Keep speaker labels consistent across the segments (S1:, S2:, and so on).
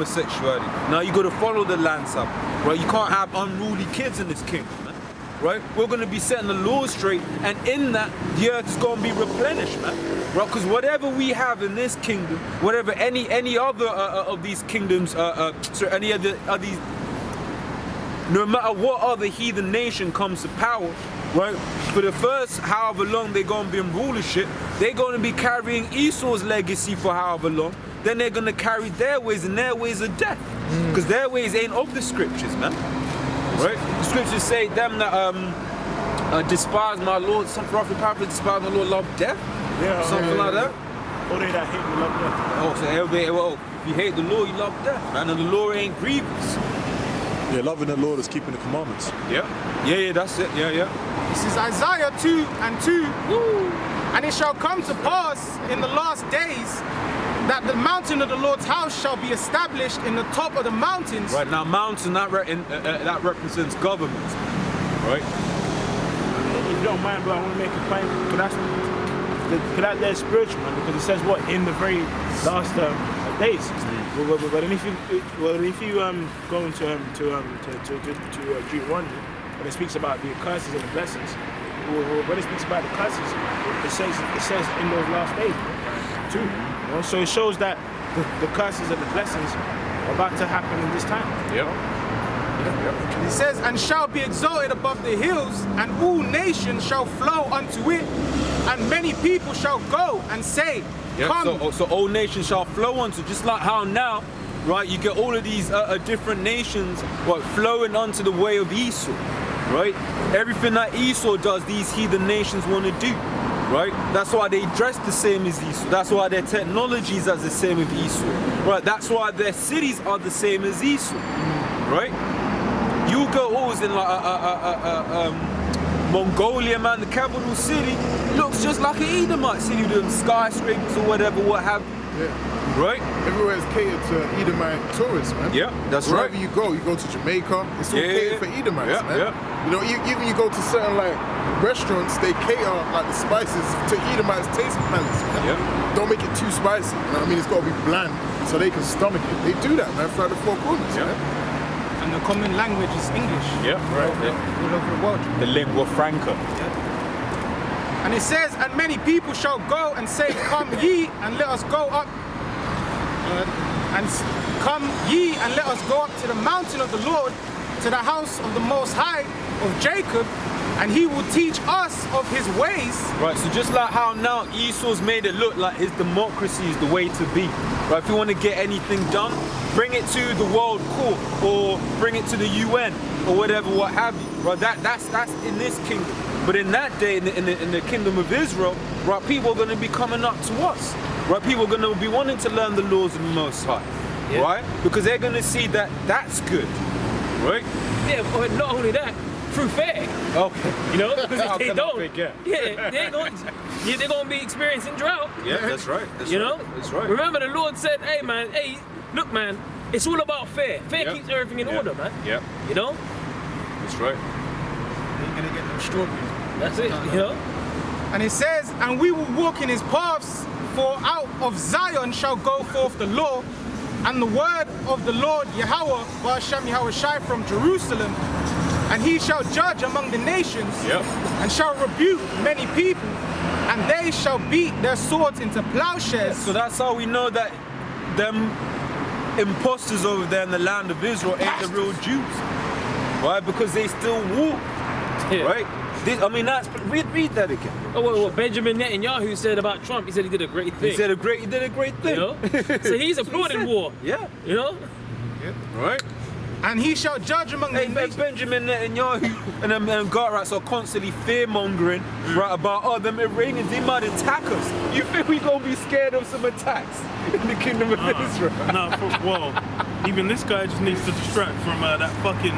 S1: homosexuality. Now you got to follow the land Sabbath, right? You can't have unruly kids in this kingdom, man. Right? We're going to be setting the laws straight, and in that, the earth is going to be replenished, man. Right? Because whatever we have in this kingdom, whatever any other of these kingdoms, any other of these, no matter what other heathen nation comes to power, right? For the first however long they're going to be in rulership, they're going to be carrying Esau's legacy for however long. Then they're going to carry their ways, and their ways are death. Because their ways ain't of the scriptures, man. Right? The scriptures say them that despise my Lord, some prophet despise my Lord, love death.
S2: Yeah,
S1: something like that.
S2: Or they that hate me love death.
S1: Oh, so if you hate the law, you love death, man. And the law ain't grievous.
S3: Yeah, loving the Lord is keeping the commandments.
S1: Yeah, that's it. Yeah.
S4: This is Isaiah 2:2. And it shall come to pass in the last days that the mountain of the Lord's house shall be established in the top of the mountains.
S1: Right, now mountain, that represents government, right?
S2: If you don't mind, bro, I want to make a point. Because that's spiritual, man, because it says what? In the very last days. But if you go into Jude 1, when it speaks about the curses and the blessings, when it speaks about the curses, it says in those last days too. You know? So it shows that the curses and the blessings are about to happen in this time.
S4: It says, and shall be exalted above the hills, and all nations shall flow unto it, and many people shall go and say, come.
S1: So all nations shall flow unto, just like how now, right, you get all of these different nations, right, flowing onto the way of Esau, right? Everything that Esau does, these heathen nations want to do. Right? That's why they dress the same as Esau. That's why their technologies are the same as Esau. Right? That's why their cities are the same as Esau. Right? You go always in like Mongolia, man, the capital city looks just like an Edomite city with them skyscrapers or whatever, what have you. Right?
S5: Everywhere is catered to Edomite tourists, man.
S1: Yeah, that's
S5: Wherever
S1: right.
S5: you go to Jamaica, it's all catered for Edomites, man. You know, even you go to certain like restaurants, they cater like the spices to Edomites' taste palates, man. Don't make it too spicy. You know what I mean? It's got to be bland so they can stomach it. They do that, man, throughout the four corners, man.
S4: And the common language is English. All over the world.
S1: The lingua franca.
S4: And it says, and many people shall go and say, come ye and let us go up. Come ye and let us go up to the mountain of the Lord, to the house of the Most High of Jacob, and he will teach us of his ways.
S1: Right, so just like how now Esau's made it look like his democracy is the way to be. Right, if you want to get anything done, bring it to the World Court or bring it to the UN or whatever, what have you. Right, that's in this kingdom. But in that day, in the kingdom of Israel, right, people are going to be coming up to us. Right, people are going to be wanting to learn the laws of the Most High. Right, because they're going to see that that's good. Right.
S6: Yeah, but not only that, through fair.
S1: Okay.
S6: You know, because if they don't,
S1: they're
S6: going to be experiencing drought.
S1: Yeah, that's right.
S6: You know?
S1: That's right.
S6: Remember, the Lord said, hey, man, hey, look, man, it's all about fair. Fair keeps everything in order, man.
S1: Yeah.
S6: You know?
S1: That's right.
S4: You're going to get them strawberries.
S6: That's it, you know?
S4: And it says, and we will walk in his paths, for out of Zion shall go forth the law, and the word of the Lord Yahweh, Ba'ashem Yahweh Shai, from Jerusalem, and he shall judge among the nations, and shall rebuke many people, and they shall beat their swords into plowshares.
S1: So that's how we know that them imposters over there in the land of Israel ain't the real Jews, right? Because they still walk, right? I mean, read that again.
S6: Oh, what Benjamin Netanyahu said about Trump, he said he did a great thing.
S1: He did a great thing.
S6: You know? So he's applauding war.
S1: Yeah.
S6: You know?
S1: Right?
S4: And he shall judge among the nations.
S1: Benjamin Netanyahu and them Garates are constantly fear-mongering, right, about, them Iranians, they might attack us. You think we gonna be scared of some attacks in the kingdom of Israel?
S2: Well, even this guy just needs to distract from that fucking,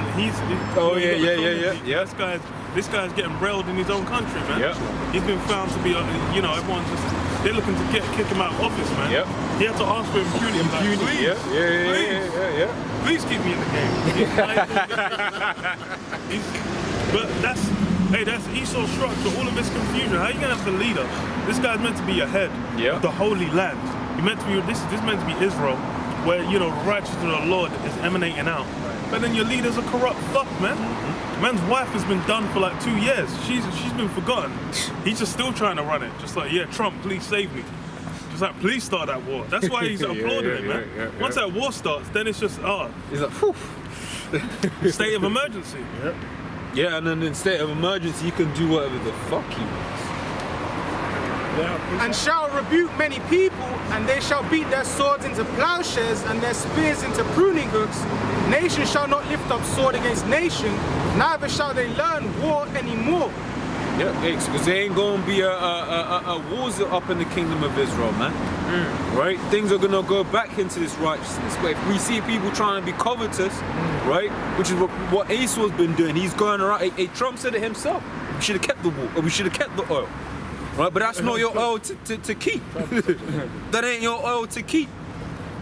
S2: This guy's getting railed in his own country, man.
S1: Yeah.
S2: He's been found to be, everyone's just, they're looking to kick him out of office, man.
S1: Yeah.
S2: He had to ask for impunity. Like, please, please keep me in the game. But that's Esau's structure, all of this confusion. How are you gonna have to lead us? This guy's meant to be your head of the Holy Land. He meant to be, this is meant to be Israel.
S7: where, you know, righteousness of the Lord is emanating out. But then your leader's a corrupt fuck, man. Man's wife has been done for like 2 years. She's been forgotten. He's just still trying to run it. Just like, yeah, Trump, please save me. Just like, please start that war. That's why he's applauding it, man. Once that war starts, then it's just,
S1: He's like, whew.
S7: state of emergency.
S1: Yeah, and then in state of emergency, you can do whatever the fuck you want.
S4: And shall rebuke many people, and they shall beat their swords into plowshares and their spears into pruning hooks. Nation shall not lift up sword against nation, neither shall they learn war anymore.
S1: Yeah, because there ain't gonna be a wars up in the kingdom of Israel, man. Right? Things are gonna go back into this righteousness. But if we see people trying to be covetous, right, which is what Esau's been doing, he's going around. Trump said it himself. We should have kept the war, or we should have kept the oil. Right, but that's not your oil to keep. That ain't your oil to keep.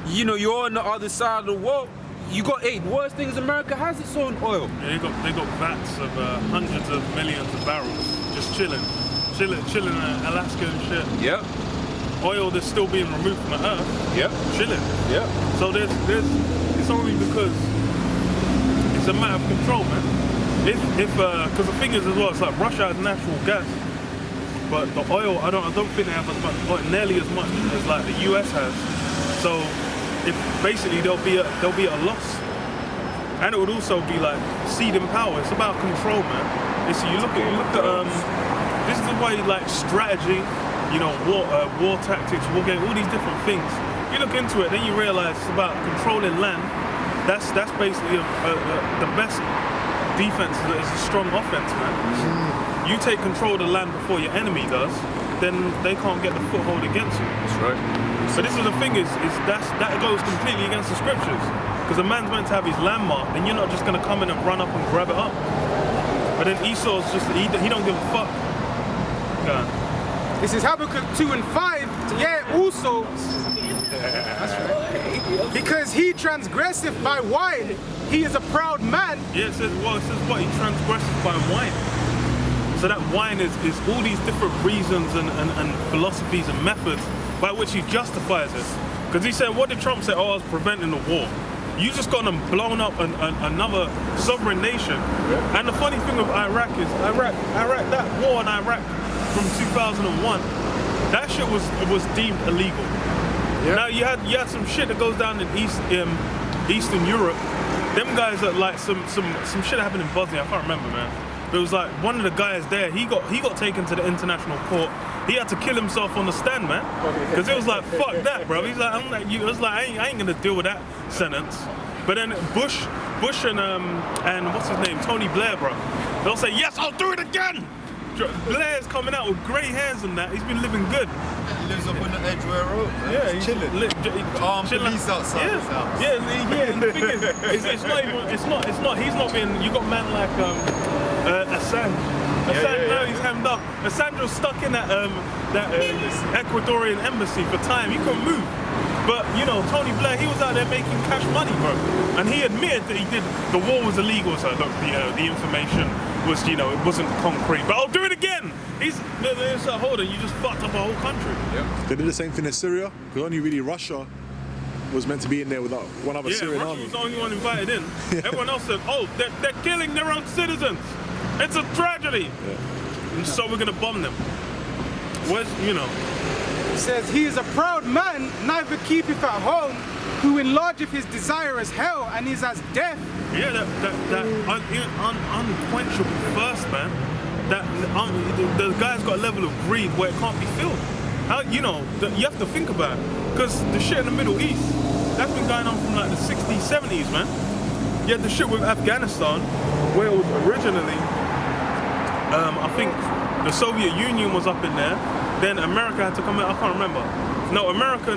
S1: You know, you're on the other side of the world. You got the worst thing is America has its own oil.
S7: Yeah, they got vats of hundreds of millions of barrels just chilling in Alaska and shit.
S1: Yeah.
S7: Oil that's still being removed from the earth.
S1: Yeah.
S7: Chilling.
S1: Yeah.
S7: So there's it's only because it's a matter of control, man. If because the thing is as well, it's like Russia has natural gas. But the oil, I don't think they have as much, not nearly as much as like the US has. So, if basically there'll be a loss, and it would also be like ceding power. It's about control, man. It's, you look at this is the way like strategy, you know, war tactics, war game, all these different things. You look into it, then you realize it's about controlling land. That's basically the best defense is a strong offense, man. You take control of the land before your enemy does, then they can't get the foothold against you.
S1: That's right.
S7: So this is the thing is that goes completely against the scriptures. Because a man's meant to have his landmark, and you're not just going to come in and run up and grab it up. But then Esau's just, he don't give a fuck.
S4: This is Habakkuk 2 and 5. Yeah, also. That's right. Because he transgresseth by wine, he is a proud man.
S7: Yeah, it says what? He transgresseth by wine. So that wine is all these different reasons and philosophies and methods by which he justifies it. Because he said, what did Trump say? Oh, I was preventing the war. You just got them blown up another sovereign nation. Yeah. And the funny thing with Iraq is, Iraq, that war in Iraq from 2001, that shit was deemed illegal. Yeah. Now you had some shit that goes down in Eastern Europe. Them guys are like some shit that happened in Bosnia. I can't remember, man. But it was like one of the guys there. He got taken to the international court. He had to kill himself on the stand, man, because it was like fuck that, bro. He's like, I'm like, you. It was like I ain't gonna deal with that sentence. But then Bush and what's his name, Tony Blair, bro. They'll say yes, I'll do it again. Blair's coming out with grey hairs and that. He's been living good.
S8: He lives up on the Edgware Road, man.
S7: Yeah, he's
S8: chilling. Armed police outside his house.
S7: Yeah. And the thing is, it's not. He's not being. You got man like Assange. Assange now he's hemmed up. Assange was stuck in that Ecuadorian embassy for time. He couldn't move. But you know, Tony Blair, he was out there making cash money, bro. And he admitted that the war was illegal. So look, the information was, you know, it wasn't concrete. But I'll do it again. It's like, hold on, you just fucked up a whole country.
S3: Yep. They did the same thing in Syria, because only really Russia was meant to be in there with one other Syrian
S7: Russia
S3: army.
S7: Was the only one invited in. Everyone else said, oh, they're killing their own citizens. It's a tragedy. Yeah. And so we're gonna bomb them.
S4: It says, he is a proud man, neither keepeth at home, who enlargeth his desire as hell, and is as death.
S7: Yeah, that unquenchable thirst, man. The guy's got a level of greed where it can't be filled. You have to think about it. Because the shit in the Middle East, that's been going on from like the 60s, 70s, man. You had the shit with Afghanistan, where it was originally, I think the Soviet Union was up in there. Then America had to come in, I can't remember. No, America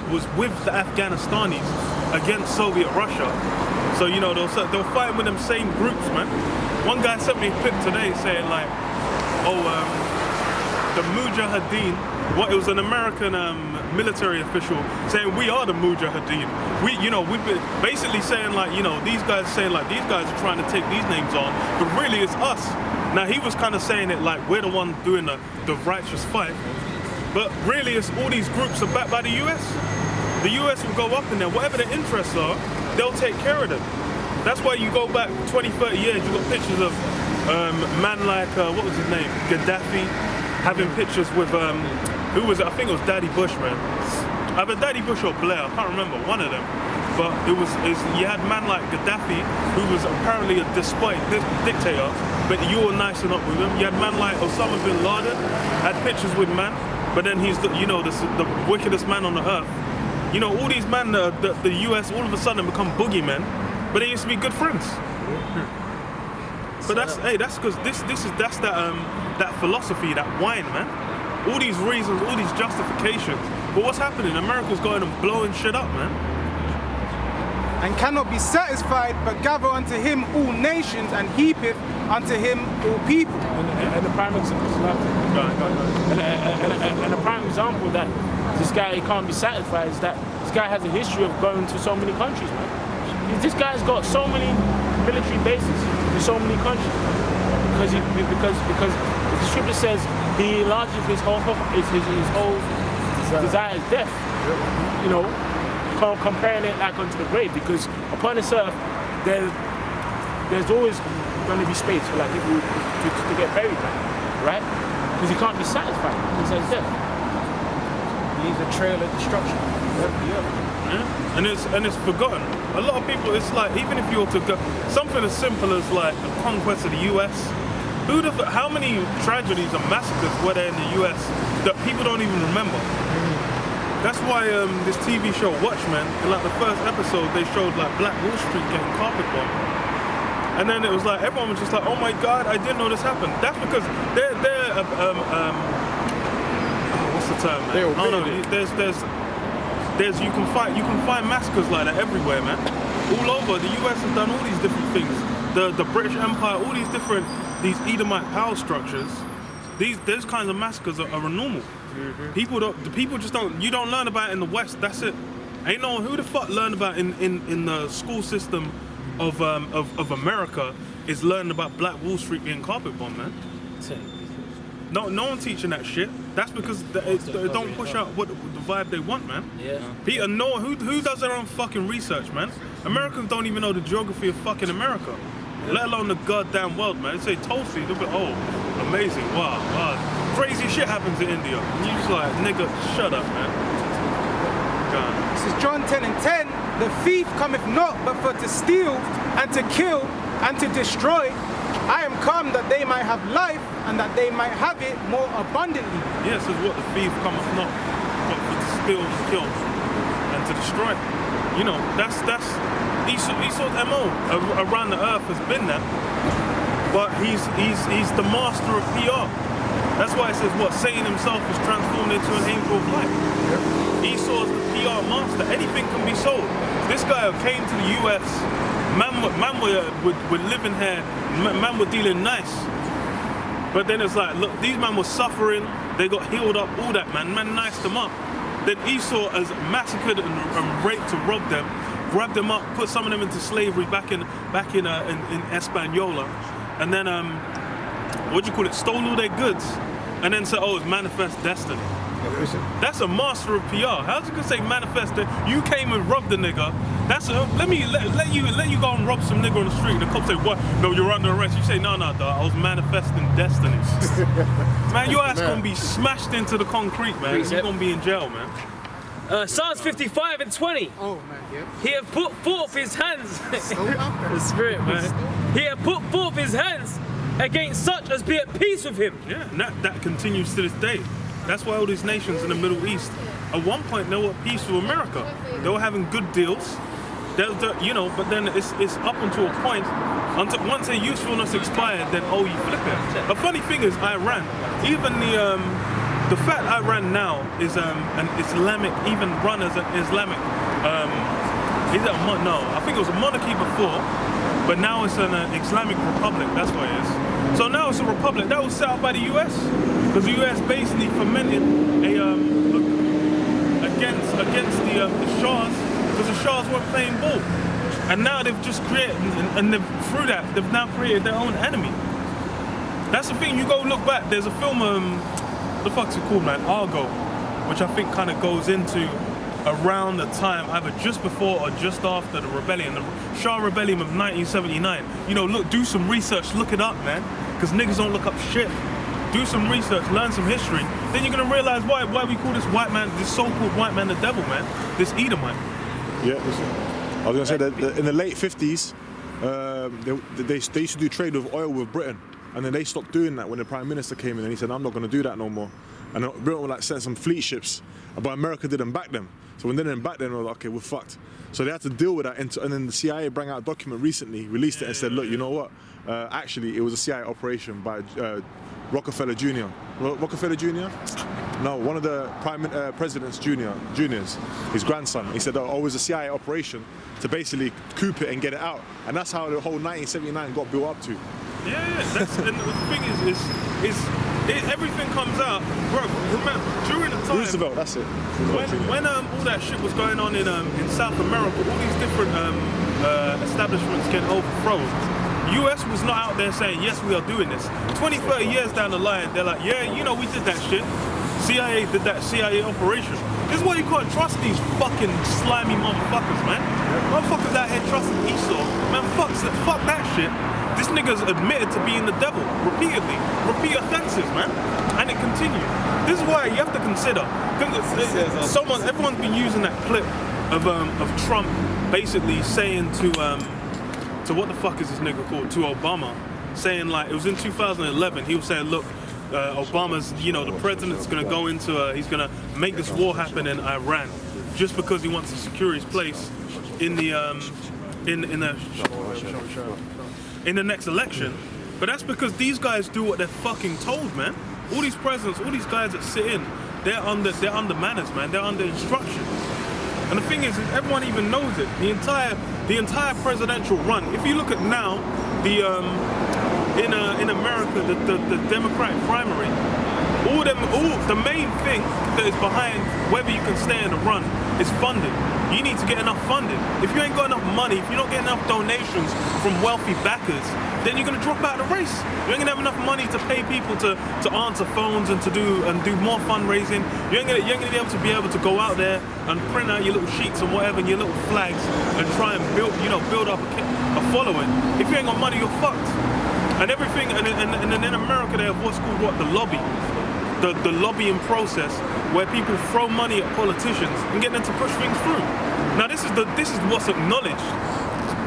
S7: was with the Afghanistanis against Soviet Russia. So, you know, they'll fight with them same groups, man. One guy sent me a clip today saying like, the Mujahideen, it was an American military official saying we are the Mujahideen. We've been basically saying like, you know, these guys are trying to take these names on, but really it's us. Now he was kind of saying it like we're the one doing the righteous fight, but really it's all these groups are backed by the US. the US will go up in there. Whatever their interests are, they'll take care of them. That's why you go back 20, 30 years, you've got pictures of man like, what was his name? Gaddafi, having pictures with, who was it? I think it was Daddy Bush, man. Either Daddy Bush or Blair, I can't remember, one of them. But you had man like Gaddafi, who was apparently a dictator, but you were nicing up with him. You had man like Osama bin Laden, had pictures with man, but then he's the wickedest man on the earth. You know, all these men, the US, all of a sudden become boogeymen, but they used to be good friends. But that's because that's that philosophy, that wine, man. All these reasons, all these justifications. But what's happening? America's going and blowing shit up, man.
S4: And cannot be satisfied, but gather unto him all nations, and heapeth unto him all people.
S2: And the prime example, and the prime example that this guy can't be satisfied is that this guy has a history of going to so many countries, man. This guy's got so many military bases in so many countries because the scripture says he enlarges his whole desire is death. You know, comparing it like unto the grave, because upon this earth there's always going to be space for like people to get buried, right? Because he can't be satisfied. He says death.
S4: Leaves a trail of destruction.
S7: Yeah. And it's forgotten. A lot of people, it's like, even if you were to go something as simple as like the conquest of the US, how many tragedies and massacres were there in the US that people don't even remember? That's why this TV show Watchmen, in like the first episode, they showed like Black Wall Street getting carpet bombed. And then it was like, everyone was just like, oh my God, I didn't know this happened. That's because they're what's the term, man? I don't know. There's you can find massacres like that everywhere, man. All over. The US has done all these different things. The British Empire, all these Edomite power structures. Those kinds of massacres are normal. Mm-hmm. You don't learn about it in the West. That's it. Ain't no one who the fuck learned about in the school system of America is learning about Black Wall Street being carpet bombed, man. No one teaching that shit. That's because they don't push out the vibe they want, man.
S6: Yeah.
S7: Peter, who does their own fucking research, man? Americans don't even know the geography of fucking America, let alone the goddamn world, man. They say Tulsi, they'll be amazing, wow. Crazy shit happens in India. And you just like, nigga, shut up, man.
S4: This is John 10:10. The thief cometh not but for to steal and to kill and to destroy. I am come that they might have life and that they might have it more abundantly.
S7: Yes, is what the thief cometh not but for to steal, to kill, and to destroy. You know, that's Esau's MO around the earth has been that. But he's the master of PR. That's why it says what Satan himself is transformed into an angel of light. Esau's the PR master. Anything can be sold. This guy came to the US, man would live in here, man were dealing nice. But then it's like, look, these men were suffering, they got healed up, all that, man niced them up. Then Esau has massacred and raped to rob them, grabbed them up, put some of them into slavery back in Hispaniola, and then stole all their goods, and then said, oh, it's manifest destiny. That's a master of PR. How's you gonna say manifest that you came and robbed the nigga? That's let you go and rob some nigga on the street. The cops say, what? No, you're under arrest. You say, no, dog, I was manifesting destiny. Man, your ass gonna be smashed into the concrete, man. You're gonna be in jail, man.
S6: Psalms 55:20.
S4: Oh man, yeah.
S6: He hath put forth his hands. The spirit, man. He hath put forth his hands against such as be at peace with him.
S7: Yeah, and that continues to this day. That's why all these nations in the Middle East, at one point they were at peace with America. They were having good deals. But then it's up until a point, once their usefulness expired, then you flip it. The funny thing is Iran, even the fact Iran now is an Islamic, even run as an Islamic, I think it was a monarchy before, but now it's an Islamic republic, that's what it is. So now it's a republic that was set up by the US, because the US basically fomented against the Shahs, because the Shahs weren't playing ball. And now they've just created, and through that, they've now created their own enemy. That's the thing, you go look back, there's a film, what the fuck's it called, man? Argo, which I think kind of goes into around the time, either just before or just after the rebellion, the Shah Rebellion of 1979. You know, look, do some research, look it up, man, because niggas don't look up shit. Do some research, learn some history. Then you're gonna realize why we call this white man, this so-called white man, the devil, man. This Edomite.
S3: Yeah, I was gonna say that in the late 50s, they used to do trade with oil with Britain, and then they stopped doing that when the Prime Minister came in and he said, I'm not gonna do that no more. And Britain would like send some fleet ships, but America didn't back them. So when they didn't back them, they were like, okay, we're fucked. So they had to deal with that, and then the CIA brought out a document recently, released it and said, look, you know what? Actually, it was a CIA operation by Rockefeller Jr. Rockefeller Jr.? No, one of the president's juniors, his grandson. He said, oh, it was a CIA operation to basically coup it and get it out. And that's how the whole 1979 got built up to.
S7: Yeah, that's, and the thing is everything comes out, bro. Remember, during the time
S3: Roosevelt, that's it.
S7: When all that shit was going on in South America, all these different establishments getting overthrown. US was not out there saying, yes, we are doing this. 20, 30 years down the line, they're like, yeah, you know, we did that shit. CIA did that CIA operation. This is why you can't trust these fucking slimy motherfuckers, man. Motherfuckers out here trusting Esau. Man, fuck that shit. This nigga's admitted to being the devil repeatedly. Repeat offenses, man. And it continues. This is why you have to consider. Everyone's been using that clip of Trump basically saying to what the fuck is this nigga called? To Obama. Saying like, it was in 2011, he was saying, look, Obama's, you know, the president's gonna go into, he's gonna make this war happen in Iran just because he wants to secure his place in the next election. But that's because these guys do what they're fucking told, man. All these presidents, all these guys that sit in, they're under manners, man. They're under instruction. And the thing is, everyone even knows it. The entire presidential run. If you look at now, in America, the Democratic primary, the main thing that is behind whether you can stay in the run is funding. You need to get enough funding. If you ain't got enough money, if you're not getting enough donations from wealthy backers, then you're gonna drop out of the race. You ain't gonna have enough money to pay people to answer phones and to do more fundraising. You ain't gonna be able to go out there and print out your little sheets and whatever, and your little flags, and try and build up a following. If you ain't got money, you're fucked. And everything, and in America they have what's called the lobby. The lobbying process where people throw money at politicians and get them to push things through. Now this is what's acknowledged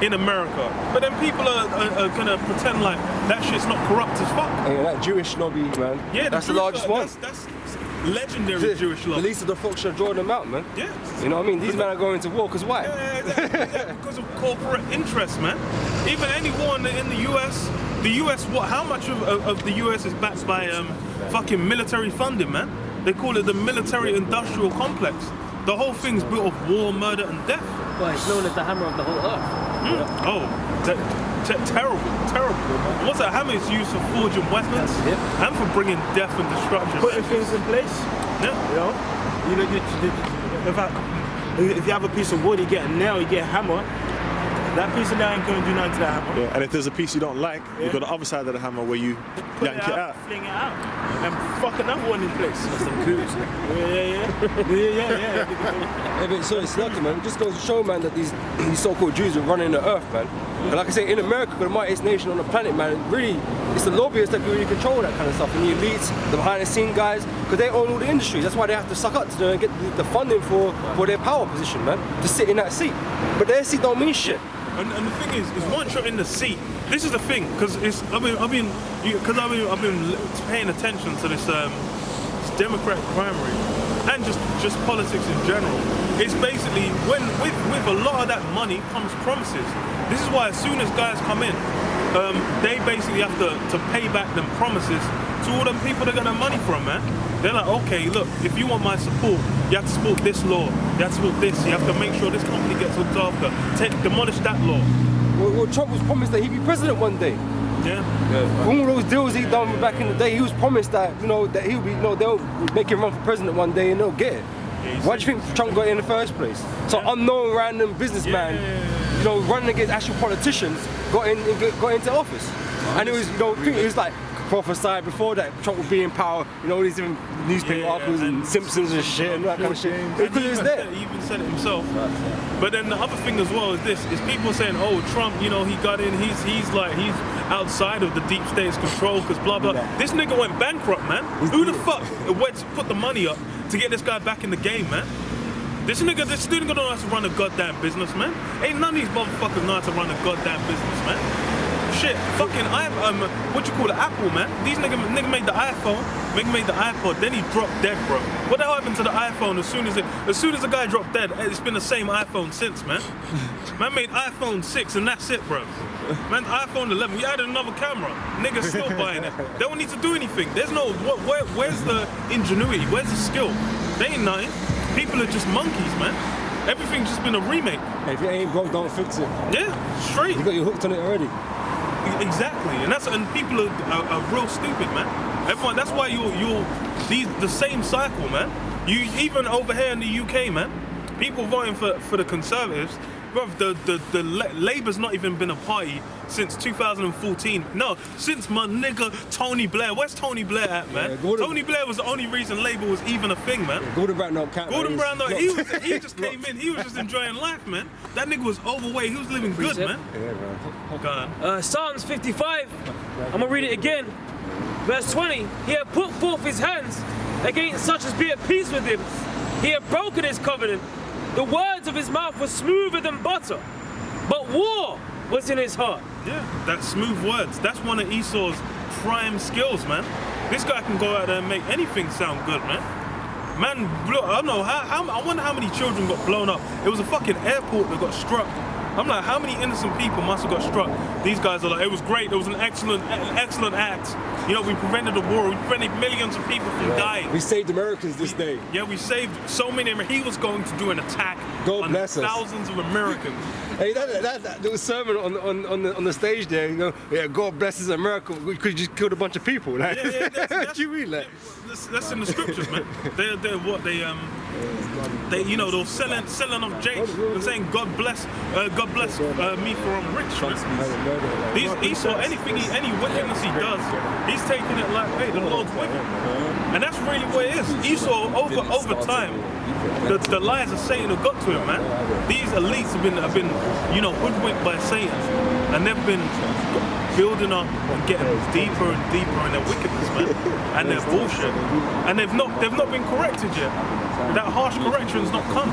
S7: in America, but then people are gonna pretend like that shit's not corrupt as fuck.
S9: Yeah, that Jewish lobby, man. Yeah, that's the largest one.
S7: That's legendary Jewish lobby.
S9: The least of the folks should draw them out, man.
S7: Yeah.
S9: You know what I mean? These men are going to war because why?
S7: Yeah, because of corporate interests, man. Even any war in the US. The US, how much of the US is backed by fucking military funding, man? They call it the military-industrial complex. The whole thing's built of war, murder, and death.
S6: Well, it's known as the hammer of the whole earth.
S7: Oh, terrible. What's that hammer? It's used for forging weapons and for bringing death and destruction.
S2: Putting things in place.
S7: Yeah.
S2: You know, if you have a piece of wood, you get a nail, you get a hammer. That piece of nail ain't going to do nothing to that hammer.
S3: Yeah, and if there's a piece you don't like, you've got the other side of the hammer where you yank it out.
S2: Fling it out. And fuck another one in place.
S9: That's some coups.
S2: Yeah.
S9: But so it's lucky, man. It just goes to show, man, that these so-called Jews are running the earth, man. But like I say, in America, the mightiest nation on the planet, man, really, it's the lobbyists that really control that kind of stuff. And the elites, the behind-the-scene guys, because they own all the industry. That's why they have to suck up to them and get the funding for their power position, man, to sit in that seat. But their seat don't mean shit.
S7: And the thing is once you're in the seat, this is the thing, because I've been paying attention to this Democratic primary and just politics in general. It's basically with a lot of that money comes promises. This is why as soon as guys come in, they basically have to pay back them promises to all them people they're getting their money from, man. They're like, okay, look, if you want my support, you have to support this law, you have to support this, you have to make sure this company gets looked after, demolish that law.
S9: Well, Trump was promised that he'd be president one day.
S7: Yeah.
S9: All those deals he done back in the day, he was promised that, that he'll be, they'll make him run for president one day and they'll get it. Yeah, why do you think Trump got in the first place? So unknown random businessman, running against actual politicians, got into office. And it was, it was like prophesied before that Trump would be in power. You know, all these different newspaper articles and Simpsons and shit and all that kind of shit. Because it was there.
S7: He even said it himself. But then the other thing as well is this: is people saying, "Oh, Trump, you know, he got in. He's outside of the deep state's control because blah blah." This nigga went bankrupt, man. Who the fuck went to put the money up to get this guy back in the game, man? This nigga don't know how to run a goddamn business, man. Ain't none of these motherfuckers know how to run a goddamn business, man. Shit, fucking what you call it, Apple, man. These nigga made the iPhone, made the iPod, then he dropped dead, bro. What the hell happened to the iPhone as soon as the guy dropped dead? It's been the same iPhone since, man. Man made iPhone 6 and that's it, bro. Man, iPhone 11, we added another camera. Niggas still buying it. They don't need to do anything. There's no, where's the ingenuity? Where's the skill? They ain't nothing. People are just monkeys, man. Everything's just been a remake.
S9: Hey, if it ain't broke, don't fix it.
S7: Yeah, straight.
S9: You got your hooked on it already.
S7: Exactly, and people are real stupid, man. Everyone, that's why the same cycle, man. You even over here in the UK, man, people voting for the Conservatives. Bro, the Labour's not even been a party since 2014. No, since my nigga Tony Blair. Where's Tony Blair at, man? Yeah, Tony Blair was the only reason Labour was even a thing, man.
S9: Yeah, Gordon Brown don't count.
S7: Gordon Brown, no, he just came in. He was just enjoying life, man. That nigga was overweight. He was living good, man.
S9: Yeah,
S7: bro.
S6: Psalms 55. I'm gonna read it again. Verse 20. He had put forth his hands against such as be at peace with him. He had broken his covenant. The words of his mouth were smoother than butter, but war was in his heart.
S7: Yeah, that's smooth words. That's one of Esau's prime skills, man. This guy can go out there and make anything sound good, man. Man, look, I don't know, I wonder how many children got blown up. It was a fucking airport that got struck. I'm like, how many innocent people must have got struck? These guys are like, it was great, it was an excellent act. You know, we prevented a war, we prevented millions of people from dying.
S9: We saved Americans this day.
S7: Yeah, we saved so many. He was going to do an attack on thousands of Americans.
S9: Hey, that little sermon on the stage there, you know, yeah, God blesses America because you just killed a bunch of people. Like,
S7: yeah,
S9: what do you mean, like?
S7: That's in the scriptures, man. They're what they you know, they're selling of Jake and saying God bless me for I'm rich. Man. Esau, any wickedness he does, he's taking it like, hey, the Lord's with him, and that's really what it is. Esau over time, the lies of Satan have got to him, man. These elites have been you know, hoodwinked by Satan, and they've been building up and getting deeper and deeper in their wickedness, man, and their bullshit, and they've not been corrected yet. That harsh correction's not come,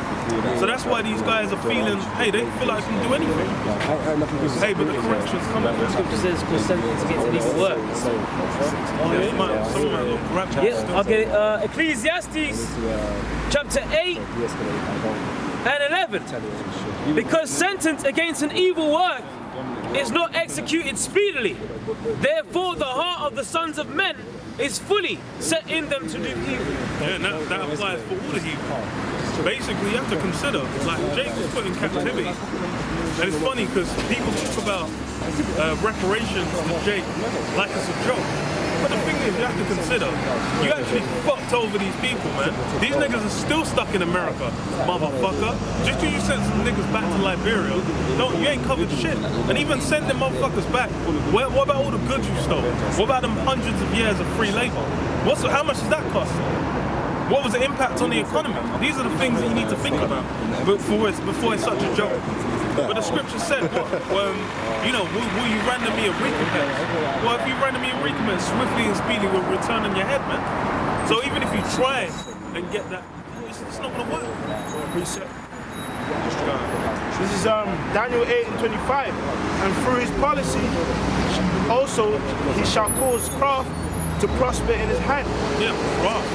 S7: so that's why these guys are feeling, hey, they feel like they can do anything. Hey, but the correction's coming.
S6: The scripture says, "Cause sentence against an evil work." Yeah, I'll get it. Ecclesiastes, chapter 8 and 11. Because sentence against an evil work is not executed speedily. Therefore, the heart of the sons of men is fully set in them to do evil.
S7: Yeah, that applies for all the evil. Basically, you have to consider, like, Jake was put in captivity. And it's funny because people talk about reparations to Jake like it's a joke. But the thing is, you have to consider, you actually fucked over these people, man. These niggas are still stuck in America, motherfucker. Just because you sent some niggas back to Liberia, you ain't covered shit. And even send them motherfuckers back, what about all the goods you stole? What about them hundreds of years of free labor? How much does that cost? What was the impact on the economy? These are the things that you need to think about before it's such a joke. But the scripture said, you know, will you render me a recompense? Well, if you render me a recompense, swiftly and speedily will return on your head, man. So even if you try and get that, it's not going to work.
S2: Reset. This is Daniel 8 and 25. And through his policy, also he shall cause craft to prosper in his hand.
S7: Yeah, craft.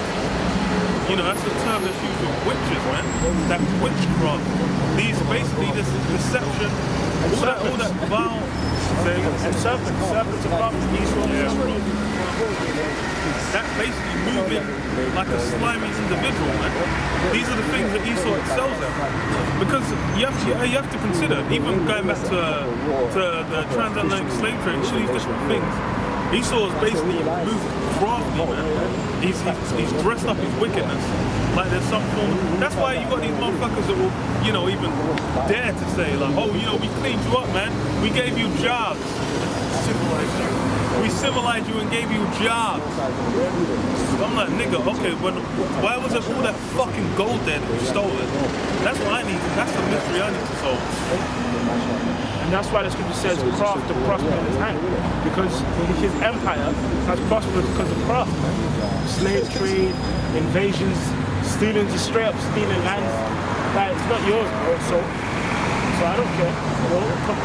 S7: You know, that's the term that's used with witches, man. That witchcraft. These basically this deception, all that vile thing.
S2: And serpents are prophets.
S7: That basically moving like a slimy individual, man. These are the things that Esau excels at. Because you have to consider, even going back to the transatlantic slave trade, all these different things. Esau is basically moved crafty, man. He's dressed up his wickedness. Like there's some form. That's why you got these motherfuckers that will, you know, even dare to say like, oh, you know, we cleaned you up, man. We gave you jobs. Simple like that. We civilized you and gave you jobs. I'm like, nigga, okay, but why was it all that fucking gold there that you stole it? That's what I need. That's the mystery I need to solve.
S2: And that's why the scripture says craft to prosper in his hand. Because his empire has prospered because of craft. Slave trade, invasions, stealing, just straight up stealing lands. Like, it's not yours, bro. So I don't care.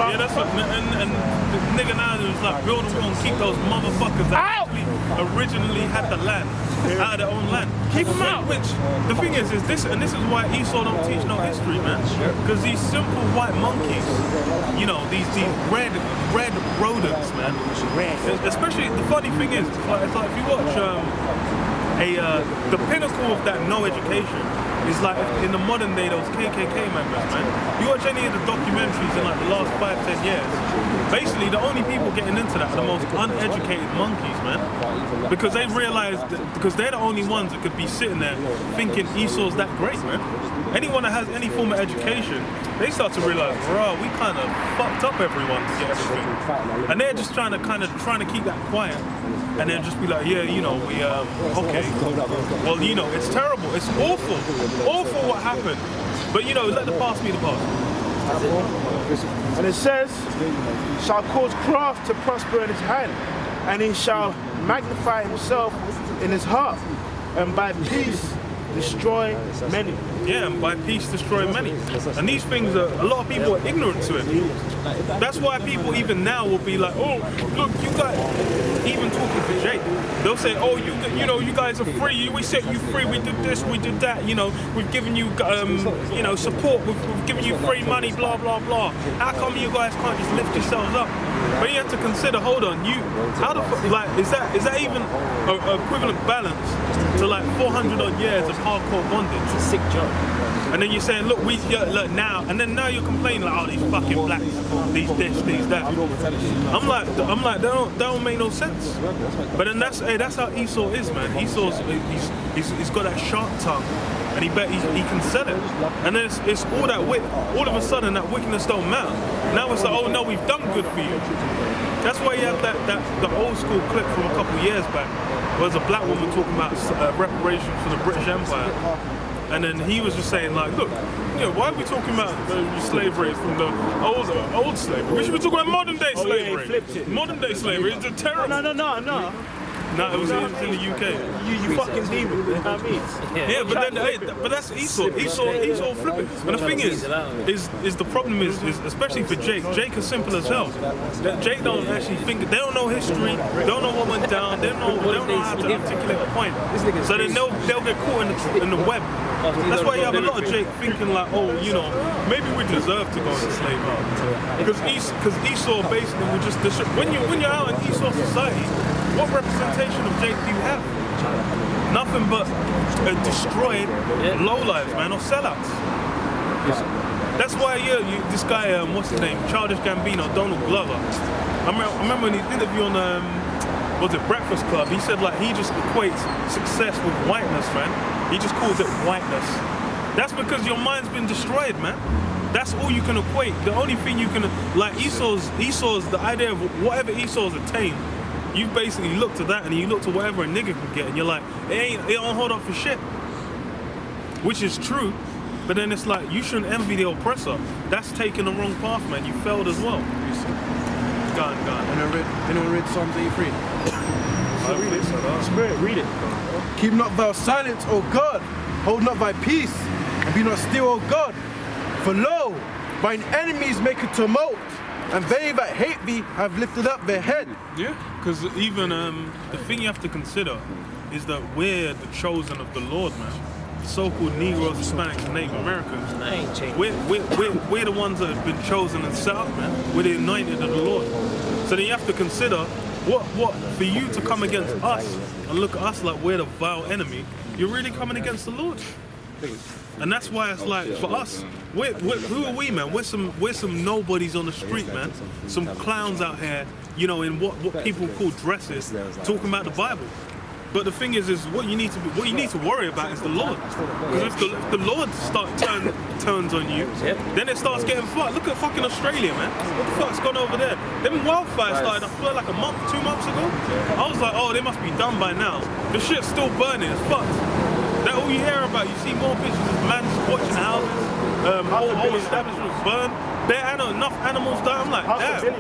S7: Yeah, that's what, and the nigga now is like, build a wall and keep those motherfuckers that actually originally had the land out of their own land.
S2: Keep them out.
S7: Which, the thing is this is why Esau don't teach no history, man. Because these simple white monkeys, you know, these red rodents, man. Especially, the funny thing is, it's like if you watch the pinnacle of that no education is like in the modern day those KKK members, man. You watch any of the documentaries in like the last 5-10 years, basically the only people getting into that are the most uneducated monkeys, man. Because they realize because they're the only ones that could be sitting there thinking Esau's that great, man. Anyone that has any form of education, they start to realize, bro, we kind of fucked up everyone to get everything. And they're just trying to keep that quiet. And then just be like, yeah, you know, we, okay. Well, you know, it's terrible. It's awful. Awful what happened. But, you know, let the past be the past.
S2: And it says, shall cause craft to prosper in his hand, and he shall magnify himself in his heart, and by peace destroy many.
S7: Yeah, and by peace destroy many. And these things are, a lot of people are ignorant to it. That's why people even now will be like, oh, look, you guys, even talking to Jake, they'll say, oh, you know, you guys are free, we set you free, we did this, we did that, you know, we've given you, you know, support, we've given you free money, blah, blah, blah. How come you guys can't just lift yourselves up? But you have to consider, hold on, how the fuck, like, is that even an equivalent balance to like 400 odd years of hardcore bondage?
S6: It's a sick job.
S7: And then you're saying, look, look now, and then now you're complaining like, oh, these fucking blacks, these this, these that. I'm like, that don't make no sense. But then that's how Esau is, man. Esau's he's got that sharp tongue, and he can sell it. And then it's all that all of a sudden that wickedness don't matter. Now it's like, oh no, we've done good for you. That's why you have the old school clip from a couple years back, where there's a black woman talking about reparations for the British Empire. And then he was just saying like, look, you know, why are we talking about slavery from the old slavery? We should be talking about modern day slavery.
S2: Yeah, he flipped it.
S7: Modern day slavery, it's a terrible.
S2: No.
S7: No, it was in the UK.
S2: You fucking demon, you know what I mean?
S7: Yeah, but that's Esau. Esau flipping. And the thing is the problem is especially for Jake. Jake is simple as hell. That Jake don't actually think. They don't know history. They don't know what went down. They don't know how to articulate a point. So then they'll get caught in the web. That's why you have a lot of Jake thinking like, oh, you know, maybe we deserve to go into slavery. Because Esau basically will just when you're out in Esau society, what representation of Jake do you have? Nothing but destroyed lowlives, man, or sellouts. That's why this guy, what's his name, Childish Gambino, Donald Glover. I remember in his interview on was it Breakfast Club? He said like he just equates success with whiteness, man. He just calls it whiteness. That's because your mind's been destroyed, man. That's all you can equate. The only thing you can, like Esau's the idea of whatever Esau's attained. You basically look to that and you look to whatever a nigga can get and you're like, it don't hold up for shit. Which is true, but then it's like, you shouldn't envy the oppressor. That's taking the wrong path, man. You failed as well. Gone.
S8: Anyone read Psalms 83?
S2: Spirit, read it.
S8: Keep not thou silence, O God. Hold not thy peace, and be not still, O God. For lo, thine enemies make a tumult, and they that hate thee have lifted up their head.
S7: Yeah, because even the thing you have to consider is that we're the chosen of the Lord, man. The so-called Negroes, Hispanics, and Native Americans. We're the ones that have been chosen and set up, man. We're the anointed of the Lord. So then you have to consider what for you to come against us and look at us like we're the vile enemy. You're really coming against the Lord. And that's why it's like, for us, who are we, man? We're some nobodies on the street, man. Some clowns out here, you know, in what people call dresses, talking about the Bible. But the thing is what you need to worry about is the Lord. Because if the Lord turns on you, then it starts getting fucked. Look at fucking Australia, man. What the fuck's gone over there? Them wildfires started, I feel like 2 months ago. I was like, oh, they must be done by now. The shit's still burning. It's fucked. That's all you hear about. You see more pictures of man watching houses, whole establishments burn. Enough animals die. I'm like, damn.